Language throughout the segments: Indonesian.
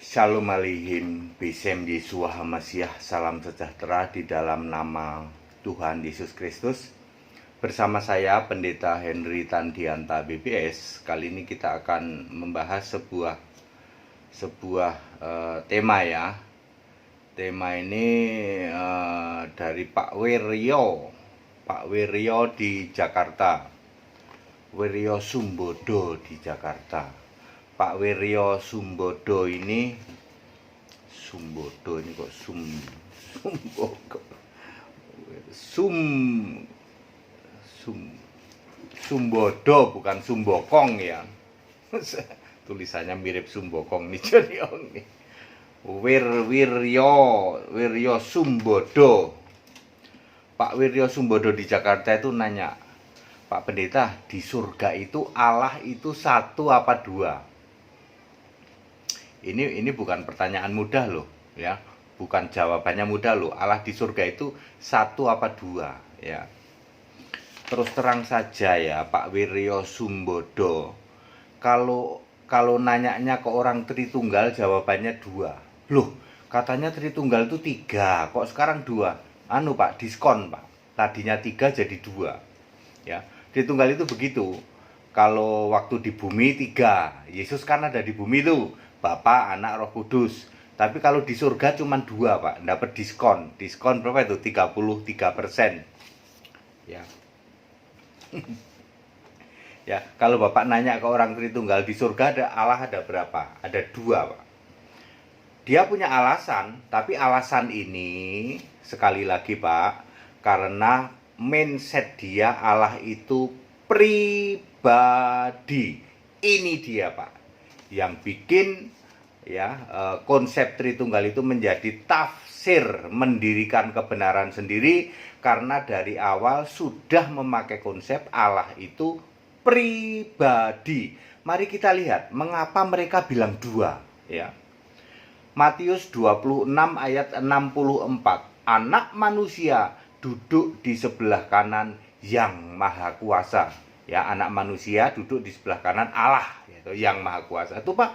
Shalom Aleichem, Besem Yeshua HaMashiach, salam sejahtera di dalam nama Tuhan Yesus Kristus. Bersama saya Pendeta Henry Tandianta BBS. Kali ini kita akan membahas sebuah tema ya. Tema ini dari Pak Wiryo di Jakarta. Wiryo Sumbodo di Jakarta. Pak Wiryo Sumbodo ini kok Sumbodo bukan Sumbokong ya. Tulisannya mirip Sumbokong nih jadi nih. Wiryo Sumbodo. Pak Wiryo Sumbodo di Jakarta itu nanya, Pak Pendeta, di surga itu Allah itu satu apa dua? Ini bukan pertanyaan mudah loh ya, bukan jawabannya mudah loh. Allah di surga itu satu apa dua ya. Terus terang saja ya Pak Wiryo Sumbodo, kalau nanyanya ke orang Tritunggal jawabannya dua. Loh, katanya Tritunggal itu tiga, kok sekarang dua? Pak, diskon Pak, tadinya tiga jadi dua ya. Tritunggal itu begitu. Kalau waktu di bumi tiga, Yesus kan ada di bumi tuh, Bapa, Anak, Roh Kudus. Tapi kalau di surga cuma dua Pak, dapat diskon. Diskon berapa itu? 33%. Ya. Ya, kalau Bapak nanya ke orang Tritunggal di surga ada Allah ada berapa? Ada dua Pak. Dia punya alasan, tapi alasan ini sekali lagi Pak, karena mindset dia Allah itu pribadi. Ini dia Pak, yang bikin ya konsep Tritunggal itu menjadi tafsir, mendirikan kebenaran sendiri, karena dari awal sudah memakai konsep Allah itu pribadi. Mari kita lihat mengapa mereka bilang dua ya. Matius 26 ayat 64. Anak manusia duduk di sebelah kanan yang maha kuasa. Ya, anak manusia duduk di sebelah kanan Allah, yaitu yang maha kuasa. Itu Pak,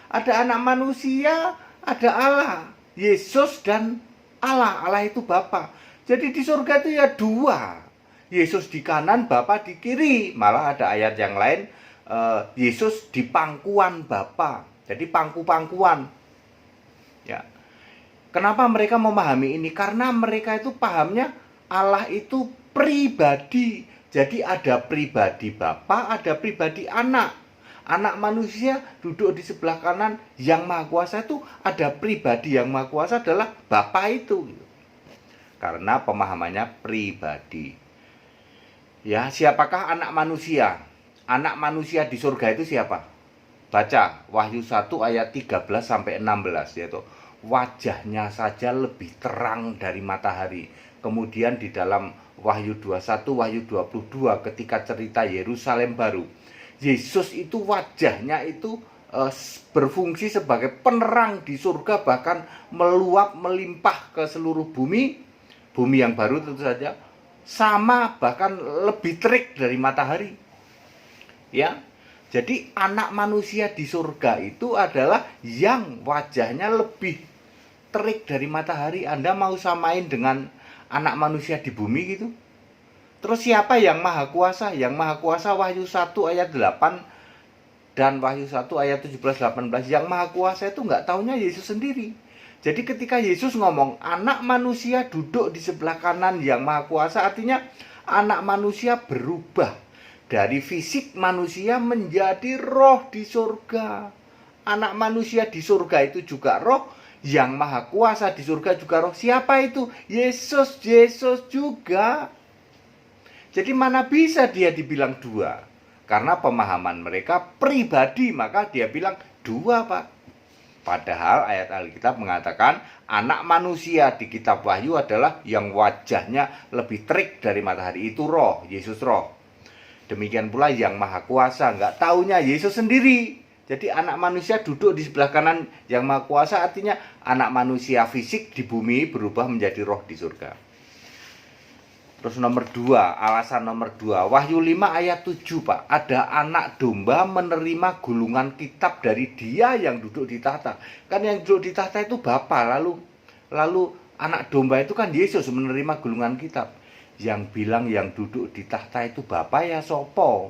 ada anak manusia, ada Allah, Yesus dan Allah. Allah itu Bapa. Jadi di surga itu ya dua, Yesus di kanan, Bapa di kiri. Malah ada ayat yang lain, Yesus di pangkuan Bapa. Jadi pangku-pangkuan. Ya. Kenapa mereka memahami ini? Karena mereka itu pahamnya Allah itu pribadi. Jadi ada pribadi Bapa, ada pribadi Anak. Anak manusia duduk di sebelah kanan yang maha kuasa, itu ada pribadi yang maha kuasa adalah Bapa itu. Karena pemahamannya pribadi. Ya, siapakah anak manusia? Anak manusia di surga itu siapa? Baca Wahyu 1 ayat 13 sampai 16, yaitu wajahnya saja lebih terang dari matahari. Kemudian di dalam Wahyu 21, Wahyu 22 ketika cerita Yerusalem baru, Yesus itu wajahnya itu berfungsi sebagai penerang di surga, bahkan meluap melimpah ke seluruh bumi. Bumi yang baru tentu saja sama, bahkan lebih terik dari matahari. Ya. Jadi anak manusia di surga itu adalah yang wajahnya lebih terik dari matahari. Anda mau samain dengan anak manusia di bumi gitu? Terus siapa yang maha kuasa? Yang maha kuasa Wahyu 1 ayat 8 dan Wahyu 1 ayat 17-18. Yang maha kuasa itu nggak taunya Yesus sendiri. Jadi ketika Yesus ngomong anak manusia duduk di sebelah kanan yang maha kuasa, artinya anak manusia berubah dari fisik manusia menjadi roh di surga. Anak manusia di surga itu juga roh, yang maha kuasa di surga juga roh. Siapa itu? Yesus juga. Jadi mana bisa dia dibilang dua? Karena pemahaman mereka pribadi, maka dia bilang dua Pak. Padahal ayat Alkitab mengatakan anak manusia di kitab Wahyu adalah yang wajahnya lebih terik dari matahari. Itu roh, Yesus roh. Demikian pula yang maha kuasa, nggak taunya Yesus sendiri. Jadi anak manusia duduk di sebelah kanan yang maha kuasa, artinya anak manusia fisik di bumi berubah menjadi roh di surga. Terus nomor 2, alasan nomor 2, Wahyu 5 ayat 7, Pak. Ada anak domba menerima gulungan kitab dari dia yang duduk di tahta. Kan yang duduk di tahta itu Bapa, lalu anak domba itu kan Yesus menerima gulungan kitab. Yang bilang yang duduk di tahta itu Bapa ya sopo?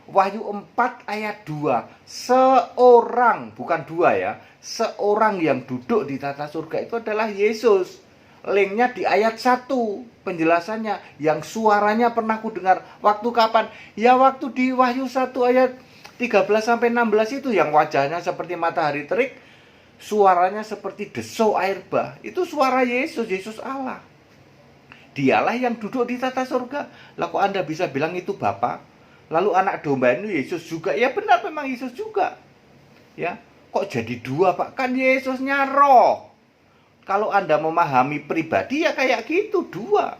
Wahyu 4 ayat 2, seorang, bukan dua ya, seorang yang duduk di tahta surga itu adalah Yesus. Linknya di ayat 1, penjelasannya, yang suaranya pernah ku dengar. Waktu kapan? Ya waktu di Wahyu 1 ayat 13-16 itu, yang wajahnya seperti matahari terik, suaranya seperti desau air bah. Itu suara Yesus, Yesus Allah. Dialah yang duduk di tata surga. Lah kok Anda bisa bilang itu Bapa? Lalu anak domba itu Yesus juga? Ya benar, memang Yesus juga. Ya, kok jadi dua, Pak? Kan Yesusnya roh. Kalau Anda memahami pribadi ya kayak gitu, dua.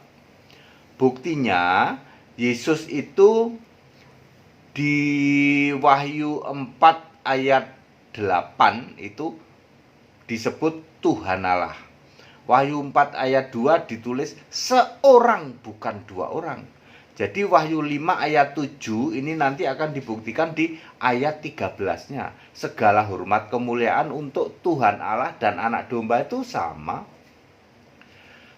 Buktinya Yesus itu di Wahyu 4 ayat 8 itu disebut Tuhan Allah. Wahyu 4 ayat 2 ditulis seorang, bukan dua orang. Jadi Wahyu 5 ayat 7 ini nanti akan dibuktikan di ayat 13-nya. Segala hormat kemuliaan untuk Tuhan Allah dan anak domba itu sama.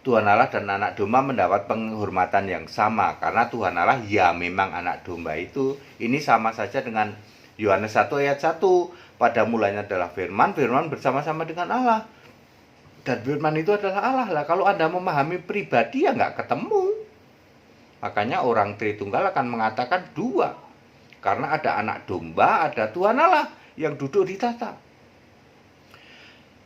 Tuhan Allah dan anak domba mendapat penghormatan yang sama. Karena Tuhan Allah ya memang anak domba itu. Ini sama saja dengan Yohanes 1 ayat 1. Pada mulanya adalah firman, firman bersama-sama dengan Allah. Dan firman itu adalah Allah. Lah kalau Anda memahami pribadi ya nggak ketemu. Makanya orang Tritunggal akan mengatakan dua. Karena ada anak domba, ada Tuhan Allah yang duduk di tahta.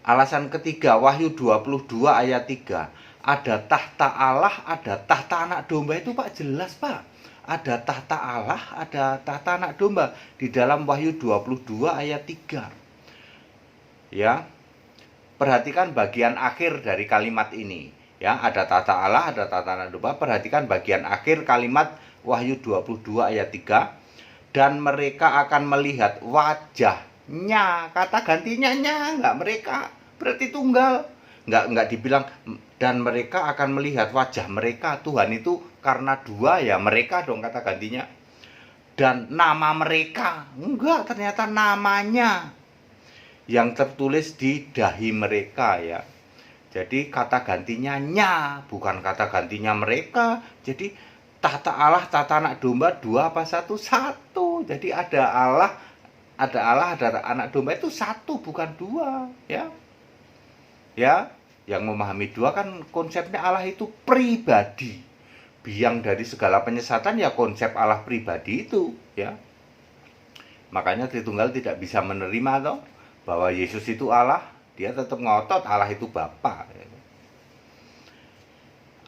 Alasan ketiga, Wahyu 22 ayat 3. Ada tahta Allah, ada tahta anak domba itu Pak, jelas Pak. Ada tahta Allah, ada tahta anak domba. Di dalam Wahyu 22 ayat 3. Ya, perhatikan bagian akhir dari kalimat ini. Ya, ada tahta Allah, ada tahta anak domba. Perhatikan bagian akhir kalimat Wahyu 22 ayat 3. Dan mereka akan melihat wajahnya. Kata gantinya nya, enggak mereka. Berarti tunggal. Enggak dibilang dan mereka akan melihat wajah mereka. Tuhan itu karena dua ya mereka dong kata gantinya. Dan nama mereka. Enggak, ternyata namanya yang tertulis di dahi mereka ya. Jadi kata gantinya nya, bukan kata gantinya mereka. Jadi tahta Allah, tahta anak domba dua apa satu? Satu. Jadi ada Allah, ada anak domba itu satu, bukan dua. Ya, ya, yang memahami dua kan konsepnya Allah itu pribadi. Biang dari segala penyesatan ya konsep Allah pribadi itu. Ya, makanya Tritunggal tidak bisa menerima toh bahwa Yesus itu Allah. Dia tetap ngotot Allah itu Bapa.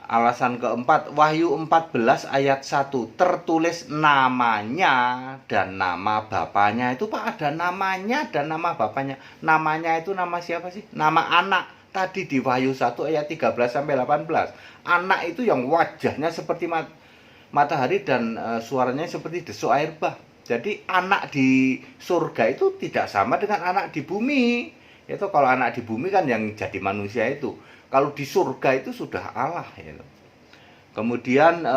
Alasan keempat, Wahyu 14 ayat 1 tertulis namanya dan nama Bapanya. Itu Pak ada namanya dan nama Bapanya. Namanya itu nama siapa sih? Nama anak. Tadi di Wahyu 1 ayat 13 sampai 18. Anak itu yang wajahnya seperti matahari dan suaranya seperti desau air bah. Jadi anak di surga itu tidak sama dengan anak di bumi. Itu kalau anak di bumi kan yang jadi manusia itu. Kalau di surga itu sudah Allah ya. Kemudian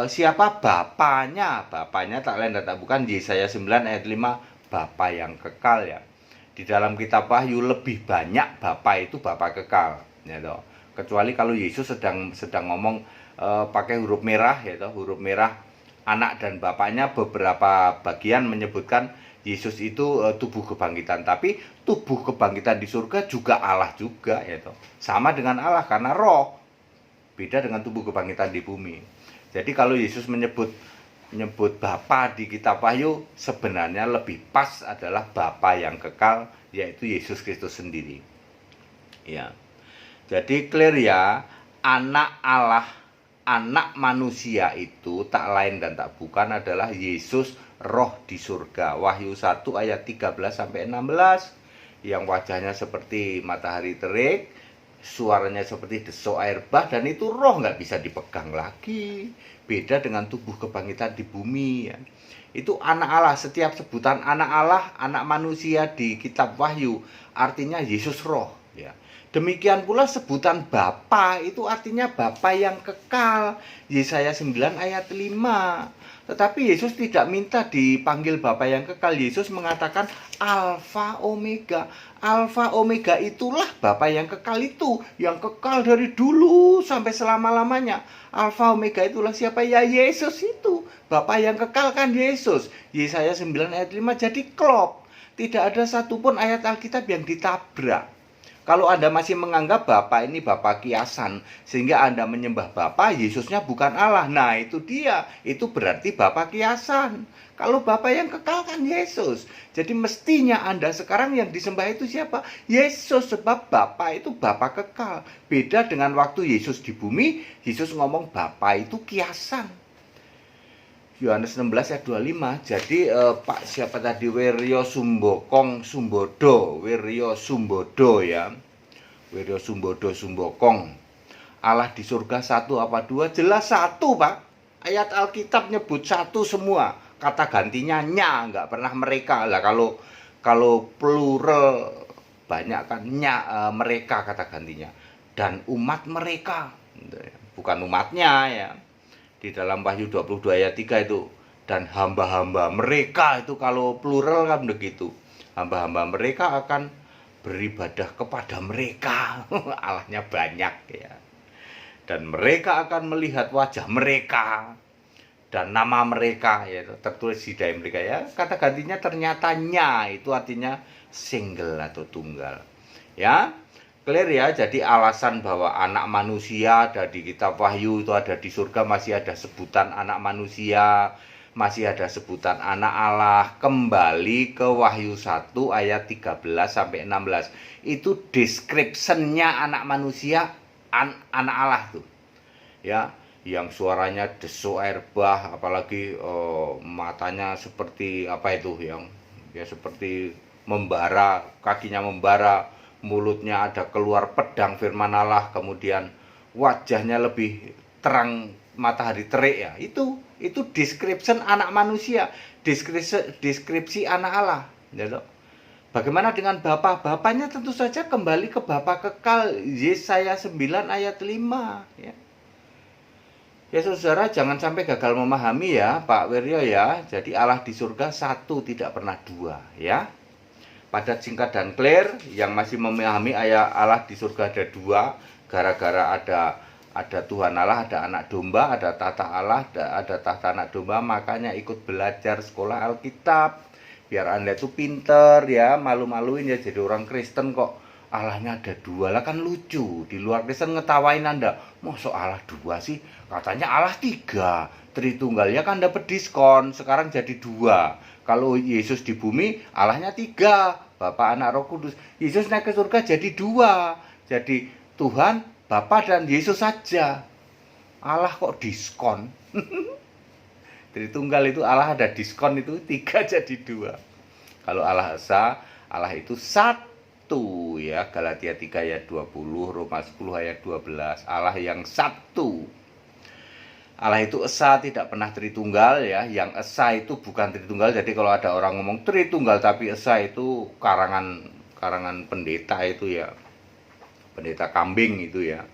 siapa bapaknya? Bapaknya tak lain dan tak bukan Yesaya 9 ayat 5, Bapa yang kekal ya. Di dalam kitab Wahyu lebih banyak Bapa itu Bapa kekal ya toh. Kecuali kalau Yesus sedang ngomong pakai huruf merah ya toh, huruf merah anak dan bapaknya beberapa bagian menyebutkan Yesus itu tubuh kebangkitan, tapi tubuh kebangkitan di surga juga Allah juga ya toh. Sama dengan Allah karena roh. Beda dengan tubuh kebangkitan di bumi. Jadi kalau Yesus menyebut Bapa di kitab Wahyu sebenarnya lebih pas adalah Bapa yang kekal yaitu Yesus Kristus sendiri. Ya. Jadi clear ya, anak Allah, anak manusia itu tak lain dan tak bukan adalah Yesus roh di surga. Wahyu 1 ayat 13 sampai 16 yang wajahnya seperti matahari terik, suaranya seperti desau air bah, dan itu roh nggak bisa dipegang lagi. Beda dengan tubuh kebangkitan di bumi ya. Itu anak Allah. Setiap sebutan anak Allah, anak manusia di kitab Wahyu artinya Yesus roh. Ya. Demikian pula sebutan Bapa itu artinya Bapa yang kekal. Yesaya 9 ayat 5. Tetapi Yesus tidak minta dipanggil Bapa yang kekal. Yesus mengatakan Alfa Omega. Alfa Omega itulah Bapa yang kekal itu, yang kekal dari dulu sampai selama-lamanya. Alfa Omega itulah siapa? Ya Yesus itu. Bapa yang kekal kan Yesus. Yesaya 9 ayat 5 jadi klop. Tidak ada satupun ayat Alkitab yang ditabrak. Kalau Anda masih menganggap Bapa ini Bapa kiasan, sehingga Anda menyembah Bapa, Yesusnya bukan Allah. Nah, itu dia. Itu berarti Bapa kiasan. Kalau Bapa yang kekal kan Yesus. Jadi mestinya Anda sekarang yang disembah itu siapa? Yesus, sebab Bapa itu Bapa kekal. Beda dengan waktu Yesus di bumi, Yesus ngomong Bapa itu kiasan. Yohanes 16 ayat 25. Jadi Pak siapa tadi, Wiryo Sumbokong Sumbodo, Wiryo Sumbodo ya. Wiryo Sumbodo Sumbokong. Allah di surga satu apa dua? Jelas satu, Pak. Ayat Alkitab nyebut satu semua. Kata gantinya nya, nggak pernah mereka. Lah kalau plural banyak kan nya, mereka kata gantinya. Dan umat mereka. Bukan umatnya ya. Di dalam Wahyu 22 ayat 3 itu, dan hamba-hamba mereka itu kalau plural kan begitu, hamba-hamba mereka akan beribadah kepada mereka. Allahnya banyak ya, dan mereka akan melihat wajah mereka dan nama mereka ya tertulis di dalam mereka ya. Kata gantinya ternyata nya, itu artinya single atau tunggal ya. Clear ya, jadi alasan bahwa anak manusia ada di kitab Wahyu itu ada di surga, masih ada sebutan anak manusia, masih ada sebutan anak Allah. Kembali ke Wahyu 1 ayat 13 sampai 16. Itu description-nya anak manusia, anak Allah tuh. Ya, yang suaranya desu air bah, apalagi matanya seperti apa itu, yang ya seperti membara, kakinya membara, mulutnya ada keluar pedang firman Allah, kemudian wajahnya lebih terang matahari terik ya. Itu description anak manusia, deskripsi anak Allah ya. Bagaimana dengan Bapa? Bapaknya tentu saja kembali ke Bapa kekal, Yesaya 9 ayat 5 ya. Ya saudara, jangan sampai gagal memahami ya Pak Wiryo ya. Jadi Allah di surga satu, tidak pernah dua ya. Padat, singkat, dan clear. Yang masih memahami ayat Allah di surga ada dua, gara-gara ada Tuhan Allah, ada anak domba, ada tahta Allah, ada tahta anak domba. Makanya ikut belajar sekolah Alkitab biar Anda itu pinter ya. Malu-maluin ya jadi orang Kristen kok Allahnya ada dua. Lah kan lucu, di luar Kristen ngetawain Anda, masa Allah dua sih, katanya Allah tiga. Tritunggalnya kan dapat diskon, sekarang jadi dua. Kalau Yesus di bumi, Allahnya tiga, Bapa, Anak, Roh Kudus. Yesus naik ke surga jadi dua. Jadi Tuhan, Bapa, dan Yesus saja. Allah kok diskon? Tritunggal itu Allah ada diskon itu, tiga jadi dua. Kalau Allah Esa, Allah itu satu ya. Galatia 3 ayat 20, Roma 10 ayat 12. Allah yang satu. Allah itu esa, tidak pernah tritunggal ya. Yang esa itu bukan tritunggal. Jadi kalau ada orang ngomong tritunggal tapi esa, itu karangan pendeta itu ya. Pendeta kambing itu ya.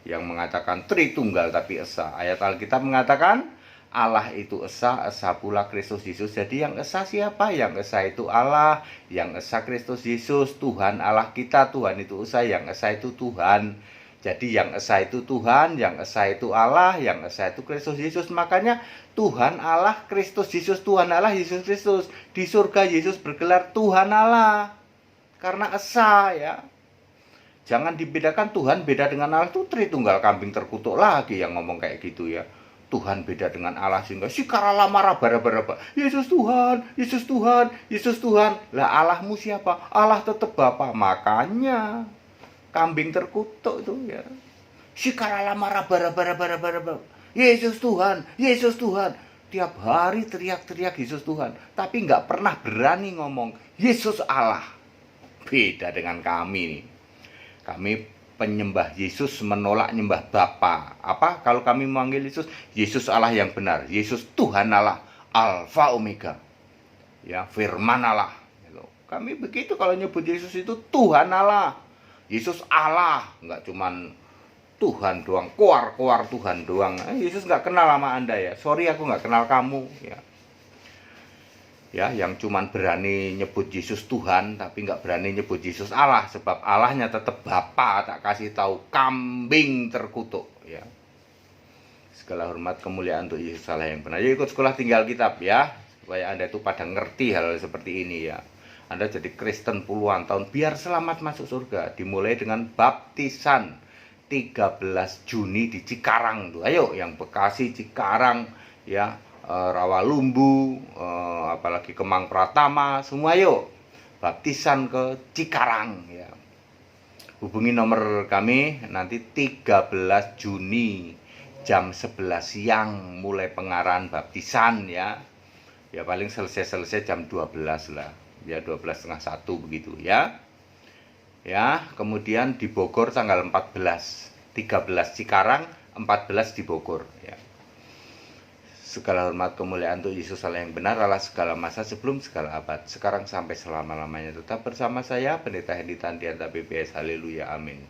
Yang mengatakan tritunggal tapi esa. Ayat Alkitab mengatakan Allah itu esa, esa pula Kristus Yesus. Jadi yang esa siapa? Yang esa itu Allah, yang esa Kristus Yesus, Tuhan Allah kita. Tuhan itu esa, yang esa itu Tuhan. Jadi yang esa itu Tuhan, yang esa itu Allah, yang esa itu Kristus Yesus. Makanya Tuhan Allah, Kristus Yesus, Tuhan Allah, Yesus Kristus. Di surga Yesus bergelar Tuhan Allah, karena esa ya. Jangan dibedakan Tuhan beda dengan Allah, itu tritunggal kambing terkutuk lagi yang ngomong kayak gitu ya. Tuhan beda dengan Allah sehingga sikarala marah bara-bara. Yesus Tuhan, Yesus Tuhan, Yesus Tuhan. Lah Allahmu siapa? Allah tetap Bapa. Makanya kambing terkutuk itu ya. Sikarala marah bara-bara. Yesus Tuhan, Yesus Tuhan. Tiap hari teriak-teriak Yesus Tuhan, tapi nggak pernah berani ngomong Yesus Allah. Beda dengan kami nih. Kami penyembah Yesus menolak nyembah Bapa. Apa? Kalau kami memanggil Yesus, Yesus Allah yang benar, Yesus Tuhan Allah, Alfa Omega. Ya, firman Allah. Kami begitu kalau nyebut Yesus itu Tuhan Allah. Yesus Allah, nggak cuman Tuhan doang, keluar Tuhan doang. Yesus nggak kenal sama Anda ya. Sorry, aku nggak kenal kamu ya. Ya, yang cuman berani nyebut Yesus Tuhan tapi nggak berani nyebut Yesus Allah, sebab Allahnya tetap Bapa, tak kasih tahu, kambing terkutuk ya. Segala hormat kemuliaan untuk Yesus Allah yang benar. Yuk ikut sekolah tinggal kitab ya, supaya Anda itu pada ngerti hal seperti ini ya. Anda jadi Kristen puluhan tahun biar selamat masuk surga. Dimulai dengan baptisan 13 Juni di Cikarang tuh. Ayo yang Bekasi, Cikarang ya, Rawalumbu, apalagi Kemang Pratama, semua yuk baptisan ke Cikarang ya. Hubungi nomor kami nanti 13 Juni jam 11 siang mulai pengarahan baptisan ya. Ya paling selesai jam 12 lah. Ya 12:30 begitu ya. Ya, kemudian di Bogor tanggal 14, 13 Cikarang, 14 di Bogor ya. Segala hormat kemuliaan untuk Yesus Allah yang benar, Allah segala masa sebelum segala abad, sekarang sampai selama-lamanya. Tetap bersama saya, Pendeta Hendy Tandianta BPS. Haleluya, amin.